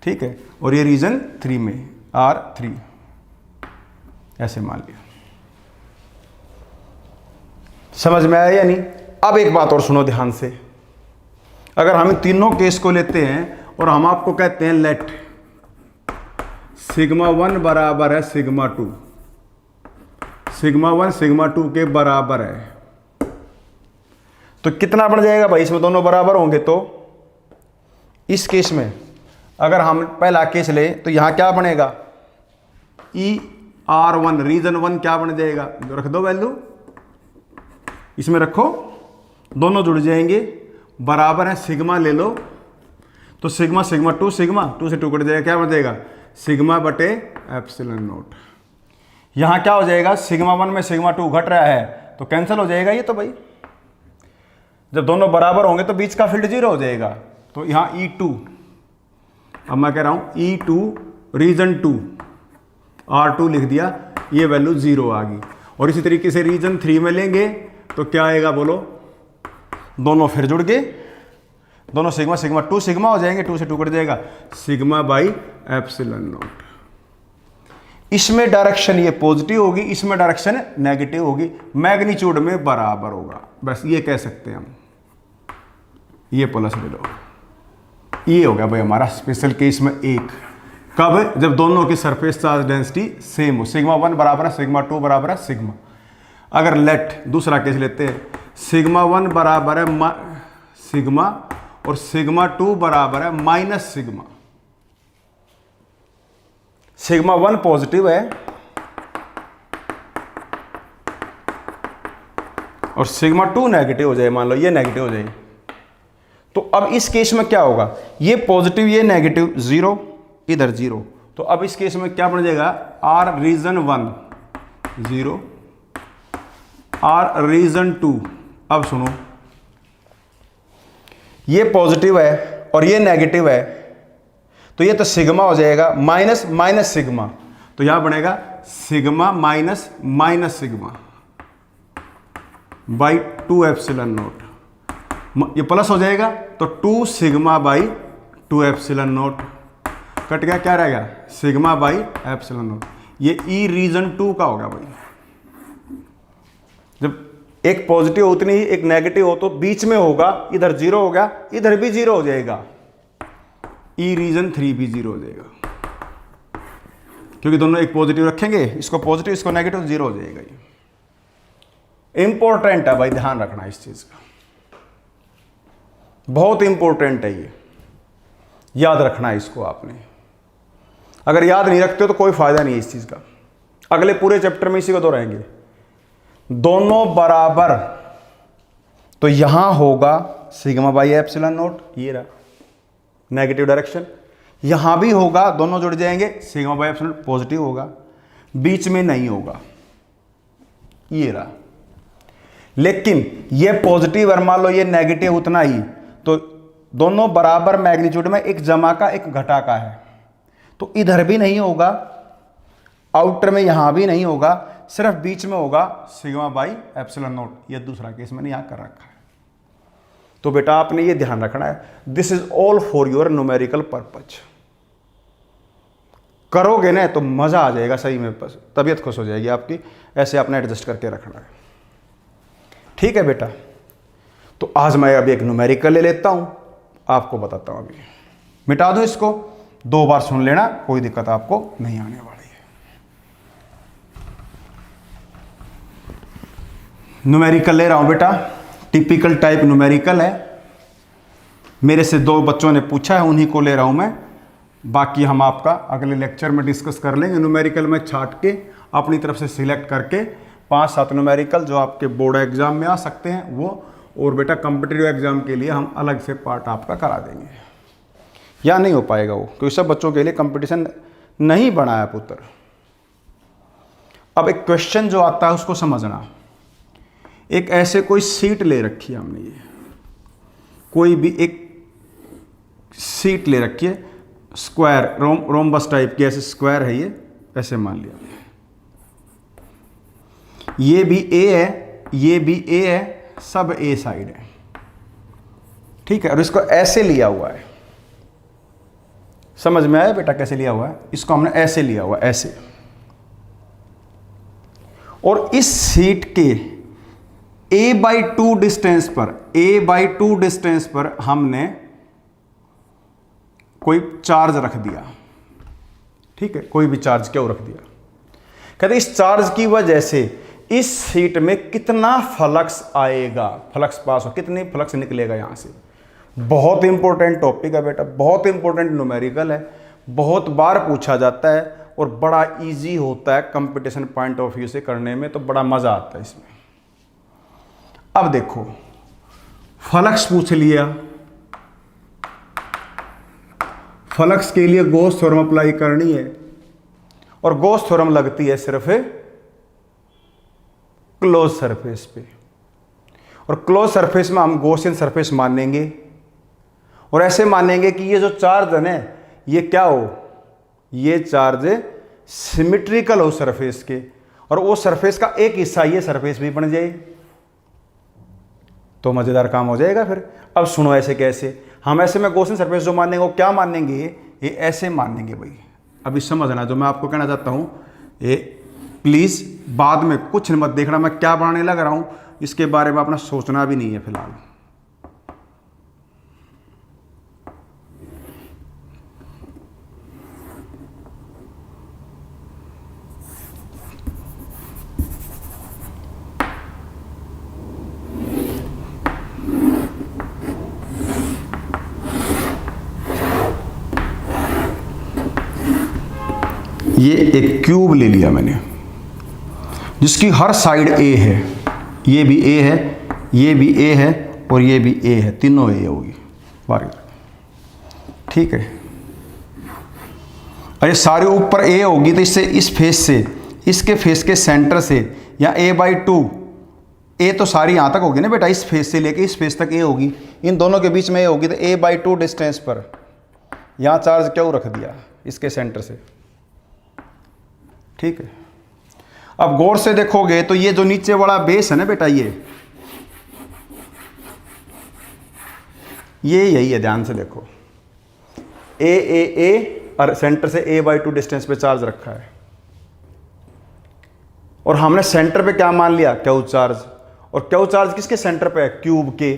ठीक है, और ये रीजन 3 में R3, ऐसे मान लिया। समझ में आया या नहीं? अब एक बात और सुनो ध्यान से, अगर हम तीनों केस को लेते हैं और हम आपको कहते हैं लेट सिग्मा 1 बराबर है सिग्मा 2, सिग्मा 1 सिग्मा 2 के बराबर है, तो कितना बन जाएगा भाई? इसमें दोनों बराबर होंगे, तो इस केस में अगर हम पहला केस ले तो यहां क्या बनेगा? R1 रीजन 1 क्या बन जाएगा? रख दो वैल्यू, इसमें रखो, दोनों जुड़ जाएंगे, बराबर है सिग्मा ले लो, तो सिग्मा सिग्मा 2 सिग्मा 2 से 2 कट जाएगा, क्या बन जाएगा? सिग्मा बटे एप्सिलॉन नॉट। यहां क्या हो जाएगा? सिग्मा 1 में सिग्मा 2 घट रहा है तो कैंसिल हो जाएगा ये, तो भाई जब दोनों बराबर होंगे तो बीच का फील्ड 0 हो जाएगा। तो यहां E2, अब मैं कह रहा हूं E2 रीजन 2 R2 लिख दिया, ये वैल्यू 0 आ गई। और इसी तरीके से रीजन 3 में लेंगे तो क्या आएगा बोलो? दोनों फिर जुड़ गए, दोनों सिग्मा सिग्मा 2 सिग्मा हो जाएंगे, 2 से 2 कट जाएगा, सिग्मा बाई एप्सिलॉन नॉट। इसमें डायरेक्शन ये पॉजिटिव होगी, इसमें डायरेक्शन नेगेटिव होगी, मैग्नीट्यूड में बराबर होगा, बस ये कह सकते हैं हम, ये प्लस ले लो। ये हो गया भाई हमारा स्पेशल केस में एक। कब? जब दोनों की सरफेस चार्ज डेंसिटी सेम हो, सिग्मा 1 बराबर है सिग्मा 2 बराबर है सिग्मा। अगर लेट दूसरा केस लेते हैं, सिग्मा 1 बराबर है सिग्मा और सिग्मा 2 बराबर है माइनस सिग्मा। सिग्मा 1 पॉजिटिव है और सिग्मा 2 नेगेटिव हो जाए, मान लो ये नेगेटिव हो जाए, तो अब इस केस में क्या होगा? ये पॉजिटिव ये नेगेटिव, जीरो इधर जीरो, तो अब इस केस में क्या बन जाएगा? R region 1 0, R region 2। अब सुनो, ये पॉजिटिव है और ये नेगेटिव है, तो ये तो सिग्मा हो जाएगा माइनस माइनस सिग्मा, तो यहां बनेगा sigma minus minus sigma by 2 epsilon note. ये प्लस हो जाएगा तो 2 sigma by 2 epsilon note cut गया, क्या रहेगा? Sigma by epsilon note. ये ई रीजन 2 का होगा भाई। जब एक पॉजिटिव उतनी ही एक नेगेटिव हो तो बीच में होगा, इधर जीरो हो गया, इधर भी जीरो हो जाएगा, ई रीजन 3 भी जीरो हो जाएगा, क्योंकि दोनों एक पॉजिटिव रखेंगे, इसको पॉजिटिव इसको नेगेटिव, जीरो हो जाएगा। ये इंपॉर्टेंट है भाई, ध्यान रखना इस चीज का, बहुत इंपॉर्टेंट है ये, याद रखना है इसको आपने। अगर याद नहीं रखते हो तो कोई फायदा नहीं है इस चीज का। अगले पूरे चैप्टर में इसी को दोहराएंगे। दोनों बराबर, तो यहां होगा सिग्मा बाई एप्सिलॉन नोट, ये रहा नेगेटिव डायरेक्शन, यहां भी होगा, दोनों जुड़ जाएंगे, sigma by epsilon note positive होगा, बीच में नहीं होगा, ये रहा। लेकिन ये पॉजिटिव और मान लो ये नेगेटिव उतना ही, तो दोनों बराबर मैग्नीट्यूड में, एक जमा का एक घटा का है, तो इधर भी नहीं होगा, आउटर में यहां भी नहीं होगा, सिर्फ बीच में होगा सिग्मा बाई एप्सिलॉन नोट। ये दूसरा केस मैंने यहां कर रखा है। तो बेटा आपने ये ध्यान रखना है, this is all for your numerical purpose. करोगे ना तो मजा आ जाएगा सही में, बस तबीयत खुश हो जाएगी आपकी। ऐसे आपने एडजस्ट करके रखना है, ठीक है बेटा। तो आज मैं अभी एक न्यूमेरिकल ले लेता हूं, आपको बताता हूं। अभी मिटा दो इसको, 2 बार सुन लेना, कोई दिक्कत आपको नहीं आने वाली है। न्यूमेरिकल ले रहा हूं बेटा, टिपिकल टाइप न्यूमेरिकल है, मेरे से 2 बच्चों ने पूछा है, उन्हीं को ले रहा हूं मैं। बाकी हम आपका अगले लेक्चर में डिस्कस कर लेंगे। न्यूमेरिकल में छाट के अपनी तरफ से सिलेक्ट करके 5-7 न्यूमेरिकल जो आपके बोर्ड एग्जाम में आ सकते हैं वो, और बेटा कॉम्पिटिटिव एग्जाम के लिए हम अलग से पार्ट आपका करा देंगे। या नहीं हो पाएगा वो, क्योंकि सब बच्चों के लिए कंपटीशन नहीं बना है पुत्र। अब एक क्वेश्चन जो आता है उसको समझना। एक ऐसे कोई सीट ले रखी है हमने, ये कोई भी एक सीट ले रखी है, स्क्वायर रोम्बस टाइप की, ऐसे स्क्वायर है ये, ऐसे मान लिया। ये भी ए है, ये भी ए है, सब ए साइड है, ठीक है। और इसको ऐसे लिया हुआ है, समझ में आया बेटा कैसे लिया हुआ है? इसको हमने ऐसे लिया हुआ है, ऐसे। और इस सीट के a/2 डिस्टेंस पर, a/2 डिस्टेंस पर हमने कोई चार्ज रख दिया, ठीक है। कोई भी चार्ज क्यों रख दिया? कहते इस चार्ज की वजह से इस सीट में कितना फ्लक्स आएगा, फ्लक्स पास हो, कितनी फ्लक्स निकलेगा यहां से। बहुत इंपॉर्टेंट टॉपिक है बेटा, बहुत इंपॉर्टेंट न्यूमेरिकल है, बहुत बार पूछा जाता है और बड़ा इजी होता है कंपटीशन पॉइंट ऑफ व्यू से करने में, तो बड़ा मजा आता है इसमें। अब देखो, फ्लक्स पूछ लिया, फ्लक्स के लिए गॉस थ्योरम अप्लाई करनी है, और गॉस थ्योरम लगती है सिर्फ क्लोज सरफेस पे, और क्लोज सरफेस में हम गॉसियन सरफेस मानेंगे, और ऐसे मानेंगे कि ये जो चार्ज है ना, ये क्या हो, ये चार्ज सिमेट्रिकल हो सरफेस के, और वो सरफेस का एक हिस्सा ये सरफेस भी बन जाए, तो मजेदार काम हो जाएगा फिर। अब सुनो ऐसे कैसे, हम ऐसे में गॉसियन सरफेस जो मानेंगे वो क्या मानेंगे, ये ऐसे मानेंगे भाई। अभी समझना जो मैं आपको कहना चाहता हूं, ये प्लीज बाद में कुछ मत देखना मैं क्या बनाने लग रहा हूं, इसके बारे में अपना सोचना भी नहीं है फिलहाल। ये एक क्यूब ले लिया मैंने जिसकी हर साइड ए है, ये भी ए है, ये भी ए है और ये भी ए है, तीनों ए होगी बारी, ठीक है। अरे सारे ऊपर ए होगी तो इससे इस फेस से इसके फेस के सेंटर से या a/2, ए तो सारी यहाँ तक होगी ना बेटा, इस फेस से लेके इस फेस तक ए होगी, इन दोनों के बीच में ए होगी, तो a/2 डिस्टेंस पर यहाँ चार्ज क्यों रख दिया इसके सेंटर से, ठीक है। अब गौर से देखोगे तो ये जो नीचे वाला बेस है ना बेटा, ये यही है, ध्यान से देखो, ए और सेंटर से a/2 डिस्टेंस पे चार्ज रखा है, और हमने सेंटर पे क्या मान लिया, क्यू चार्ज, और क्यू चार्ज किसके सेंटर पे है, क्यूब के।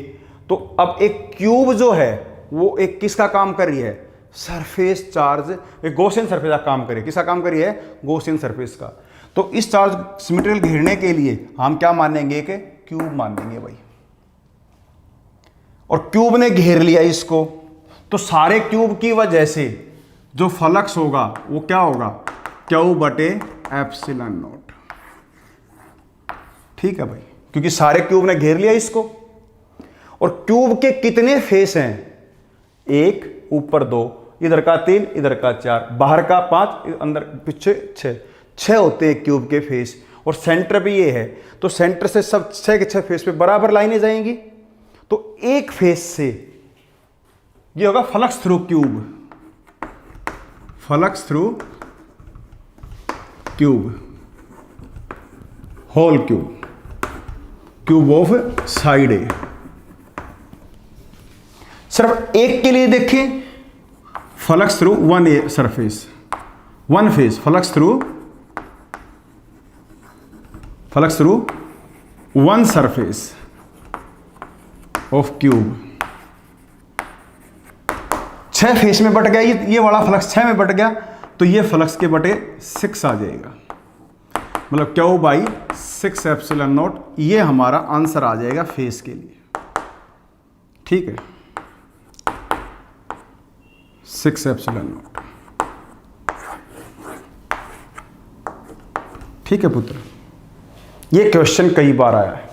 तो अब एक क्यूब जो है वो एक किसका काम कर रही है, सरफेस चार्ज, एक गॉसियन सरफेस का काम करिए, किसका काम करिए, गॉसियन सरफेस का। तो इस चार्ज मटेरियल घेरने के लिए हम क्या मानेंगे कि क्यूब मानेंगे भाई, और क्यूब ने घेर लिया इसको, तो सारे क्यूब की वजह से जो फ्लक्स होगा वो क्या होगा, Q/ε0, ठीक है भाई, क्योंकि सारे क्यूब ने घेर लिया इसको। और क्यूब के कितने फेस हैं, एक, ऊपर 2, इधर का 3, इधर का 4, बाहर का 5, अंदर पीछे 6 होते हैं क्यूब के फेस, और सेंटर पे ये है, तो सेंटर से सब 6 के 6 फेस पे बराबर लाइनें जाएंगी, तो एक फेस से ये होगा flux through cube, flux through cube, whole cube, cube of side A. सिर्फ एक के लिए देखें, flux through one a surface, one face, flux through one surface of cube, 6 face में बट गया, ये वाला फ्लक्स 6 में बट गया, तो ये फ्लक्स के बटे 6 आ जाएगा, मतलब Q/6ε0, ये हमारा आंसर आ जाएगा फेस के लिए, ठीक है, 6ε0, ठीक है पुत्र। ये क्वेश्चन कई बार आया है।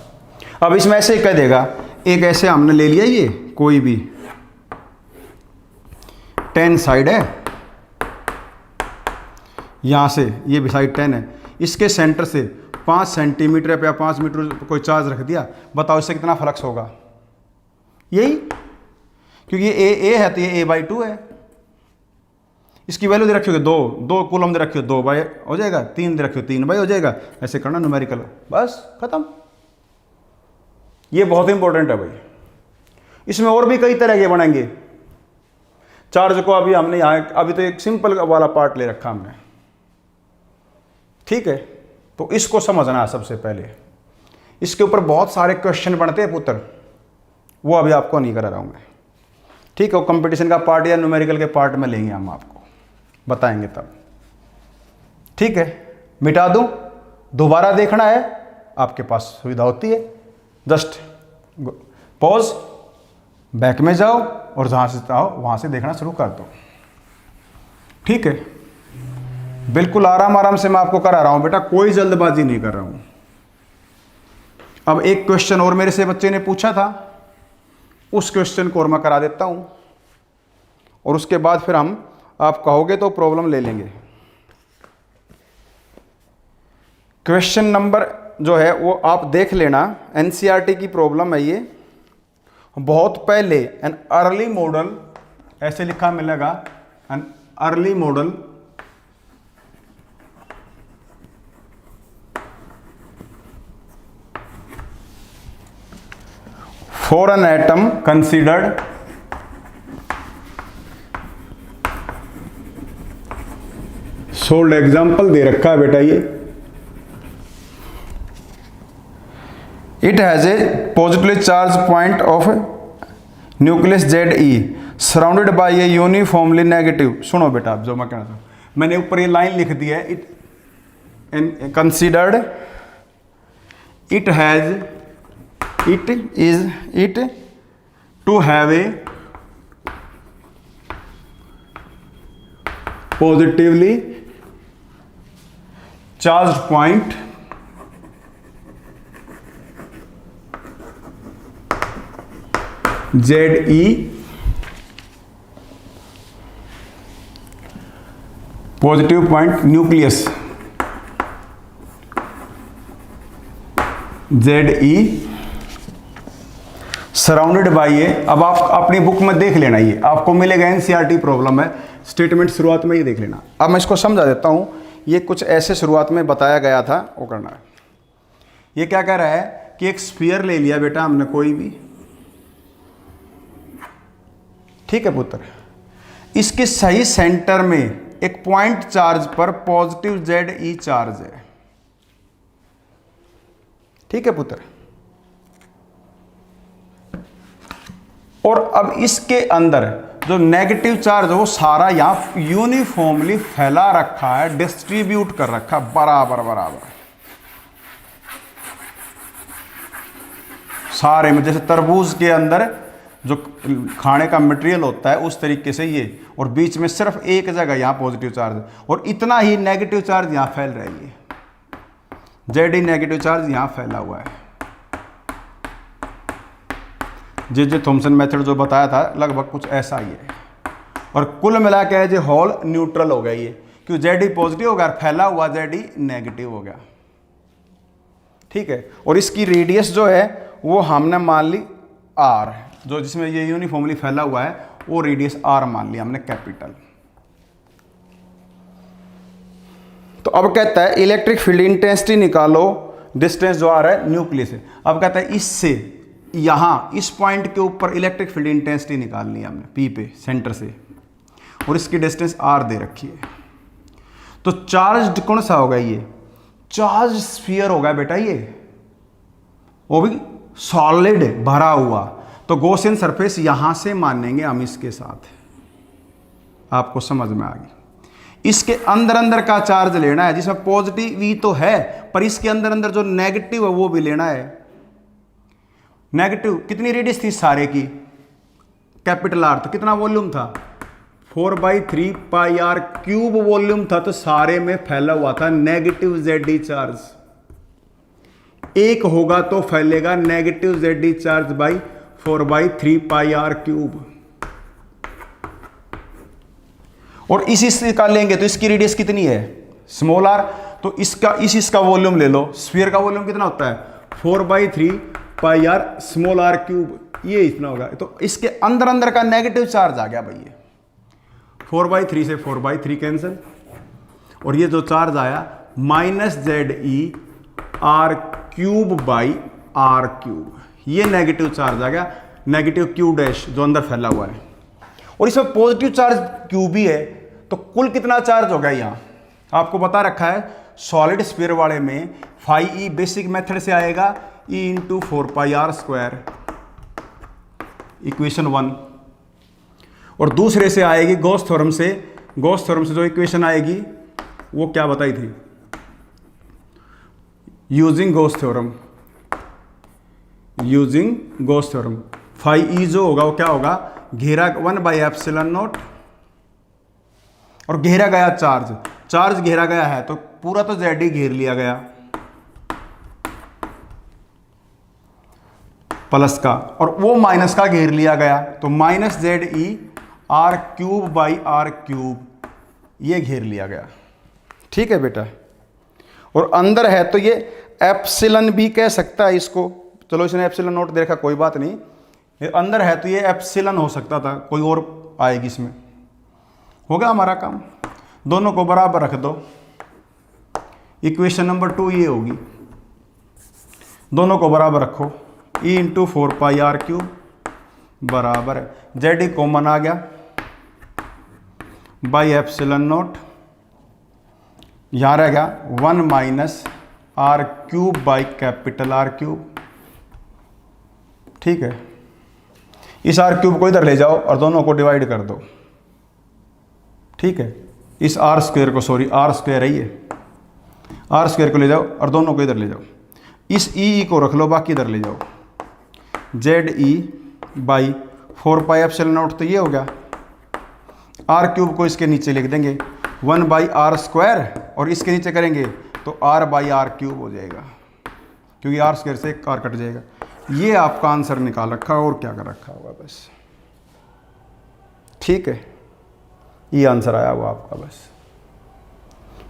अब इसमें ऐसे ही कह देगा, एक ऐसे हमने ले लिया, ये कोई भी 10 साइड है, यहां से ये भी साइड 10 है, इसके सेंटर से 5 सेंटीमीटर या 5 मीटर कोई चार्ज रख दिया, बताओ इससे कितना फ्लक्स होगा, यही, क्योंकि ये ए है तो ये a/2 है, इसकी वैल्यू दे रखियोगे 2 कूलम दे रखियो 2 बाय हो जाएगा, 3 दे रखियो 3 बाय हो जाएगा, ऐसे करना न्यूमेरिकल, बस खत्म। ये बहुत इंपॉर्टेंट है भाई। इसमें और भी कई तरह के बनेंगे चार्ज को, अभी हमने यहाँ अभी तो एक सिंपल वाला पार्ट ले रखा हमने, ठीक है। तो इसको समझना है सबसे पहले, इसके ऊपर बहुत सारे क्वेश्चन बनते हैं पुत्र, वो अभी आपको नहीं करा रहा हूँ मैं, ठीक है। वो कंपटीशन का पार्ट या न्यूमेरिकल के पार्ट में लेंगे, हम आपको बताएंगे तब, ठीक है। मिटा दूं, दोबारा देखना है आपके पास सुविधा होती है, जस्ट पॉज, बैक में जाओ और जहां से आओ वहां से देखना शुरू कर दो, ठीक है। बिल्कुल आराम से मैं आपको करा रहा हूं बेटा, कोई जल्दबाजी नहीं कर रहा हूं। अब एक क्वेश्चन और मेरे से बच्चे ने पूछा था, उस क्वेश्चन को और मैं करा देता हूं, और उसके बाद फिर हम, आप कहोगे तो प्रॉब्लम ले लेंगे। क्वेश्चन नंबर जो है वो आप देख लेना, एनसीईआरटी की प्रॉब्लम है ये, बहुत पहले, एन अर्ली मॉडल, ऐसे लिखा मिलेगा, an early model for an atom considered solid, example दे रखा है बेटा ये, it has a positively charge point of nucleus ZE surrounded by a uniformly negative. सुनो बेटा, आप जो मैं कहना था, मैंने ऊपर ये लाइन लिख दी है, it considered, it to have a positively charge point ZE positive point nucleus ZE surrounded by a. अब आप अपनी बुक में देख लेना, ये आपको मिलेगा, एनसीईआरटी प्रॉब्लम है, स्टेटमेंट शुरुआत में ही देख लेना। अब मैं इसको समझा देता हूं, ये कुछ ऐसे शुरुआत में बताया गया था, वो करना है। ये क्या कह रहा है कि एक स्फीयर ले लिया बेटा हमने कोई भी, ठीक है पुत्र, इसके सही सेंटर में एक पॉइंट चार्ज पर पॉजिटिव ZE चार्ज है, ठीक है पुत्र। और अब इसके अंदर जो नेगेटिव चार्ज है वो सारा यहां यूनिफॉर्मली फैला रखा है, डिस्ट्रीब्यूट कर रखा बराबर बराबर सारे में, जैसे तरबूज के अंदर जो खाने का मटेरियल होता है उस तरीके से ये, और बीच में सिर्फ एक जगह यहां पॉजिटिव चार्ज है, और इतना ही नेगेटिव चार्ज यहां फैल रही है, ZE नेगेटिव चार्ज यहां फैला हुआ है। जे थॉमसन मेथड जो बताया था लगभग कुछ ऐसा ही है, और कुल मिला के जो होल न्यूट्रल हो गया ये, क्यों ZE पॉजिटिव हो गया, फैला हुआ ZE नेगेटिव हो गया, ठीक है। और इसकी रेडियस जो है वो हमने मान ली R, जो जिसमें ये यूनिफॉर्मली फैला हुआ है वो रेडियस R मान लिया हमने कैपिटल। तो अब कहता है इलेक्ट्रिक फील्ड इंटेंसिटी निकालो, डिस्टेंस जो आ रहा है न्यूक्लियस से। अब कहता है इससे यहां इस पॉइंट के ऊपर इलेक्ट्रिक फील्ड इंटेंसिटी निकालनी है हमने P पे सेंटर से, और इसकी डिस्टेंस R दे रखी है। तो चार्ज कौन सा होगा, ये चार्ज स्फीयर होगा बेटा, ये वो भी सॉलिड भरा हुआ। तो गॉसियन सरफेस यहां से मानेंगे हम इसके साथ, आपको समझ में आ गई। इसके अंदर अंदर का चार्ज लेना है, जिसमें पॉजिटिव V तो है पर इसके अंदर अंदर जो नेगेटिव है वो भी लेना है। नेगेटिव कितनी रेडियस थी सारे की, कैपिटल R, तो कितना वॉल्यूम था 4/3 पाई R क्यूब वॉल्यूम था, तो सारे में फैला हुआ था नेगेटिव ZE चार्ज। एक होगा तो फैलेगा negative ZE charge by 4/3 pi R cube. और इसी से का लेंगे तो इसकी रेडियस कितनी है स्मॉल r, तो इसका वॉल्यूम ले लो, स्फीयर का वॉल्यूम कितना होता है 4/3 पाई R स्मॉल r क्यूब, ये इतना होगा। तो इसके अंदर अंदर का नेगेटिव चार्ज आ गया भाई, ये 4/3 से 4/3 कैंसिल, और ये जो चार्ज आया -ZE R cube by R cube, ये नेगेटिव चार्ज आ गया, नेगेटिव Q डैश जो अंदर फैला हुआ है। और इसमें पॉजिटिव चार्ज Q भी है, तो कुल कितना चार्ज हो गया यहां आपको बता रखा है। सॉलिड स्फीयर वाले में φE बेसिक मेथड से आएगा E इंटू 4πr², इक्वेशन 1, और दूसरे से आएगी गॉस थ्योरम से। गॉस थ्योरम से जो इक्वेशन आएगी वो क्या बताई थी, using Gauss theorem, using Gauss theorem φE जो होगा वो क्या होगा, घेरा 1/ε0, और घेरा गया चार्ज घेरा गया है तो पूरा तो ZE घेर लिया गया प्लस का, और वो माइनस का घेर लिया गया, तो -ZE R cube by R cube, ये घेर लिया गया, ठीक है बेटा। और अंदर है तो ये एप्सिलन भी कह सकता है इसको, चलो इसने एप्सिलन नोट दे रखा, कोई बात नहीं, ये अंदर है तो ये एप्सिलन हो सकता था, कोई और आएगी इसमें, हो गया हमारा काम। दोनों को बराबर रख दो, इक्वेशन नंबर 2 ये होगी, दोनों को बराबर रखो, E इंटू 4πr क्यूब बराबर है ZE कॉमन आ गया बाई ε0, यहाँ रह गया 1 - R cube by capital R cube, ठीक है। इस R क्यूब को इधर ले जाओ और दोनों को डिवाइड कर दो, ठीक है। इस R² को, सॉरी R² है ये, R² को ले जाओ और दोनों को इधर ले जाओ, इस E को रख लो, बाकी इधर ले जाओ, ZE बाई 4πε0, तो ये हो गया। R क्यूब को इसके नीचे लिख देंगे 1/r², और इसके नीचे करेंगे तो r बाई आर क्यूब हो जाएगा, क्योंकि r स्क्वायर से एक r कट जाएगा। ये आपका आंसर निकाल रखा और क्या कर रखा होगा बस, ठीक है, ये आंसर आया हुआ आपका बस।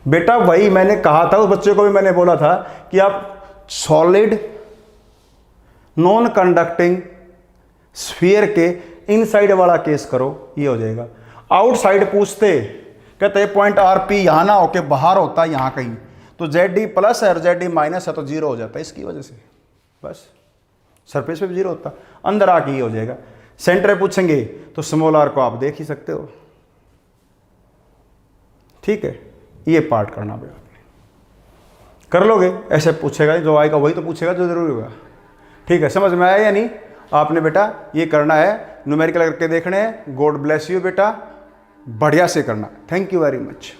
बेटा वही मैंने कहा था, उस बच्चे को भी मैंने बोला था कि आप सॉलिड नॉन कंडक्टिंग स्फीयर के इनसाइड वाला केस करो, ये हो जाएगा। आउटसाइड पूछते, कहते पॉइंट आर पी यहाँ ना होके बाहर होता यहाँ कहीं, तो जेड डी प्लस है और जेड डी माइनस है तो जीरो हो जाता है, इसकी वजह से बस सरफेस पे भी जीरो होता, अंदर आके ही हो जाएगा। सेंटर पूछेंगे तो स्मॉल आर को आप देख ही सकते हो, ठीक है। ये पार्ट करना पड़ेगा, कर लोगे, ऐसे पूछेगा जो आएगा वही तो पूछेगा जो जरूरी होगा, ठीक है। समझ में आया या नहीं? आपने बेटा ये करना है, न्यूमेरिकल करके देखने हैं। गॉड ब्लेस यू बेटा, बढ़िया से करना। Thank you very much.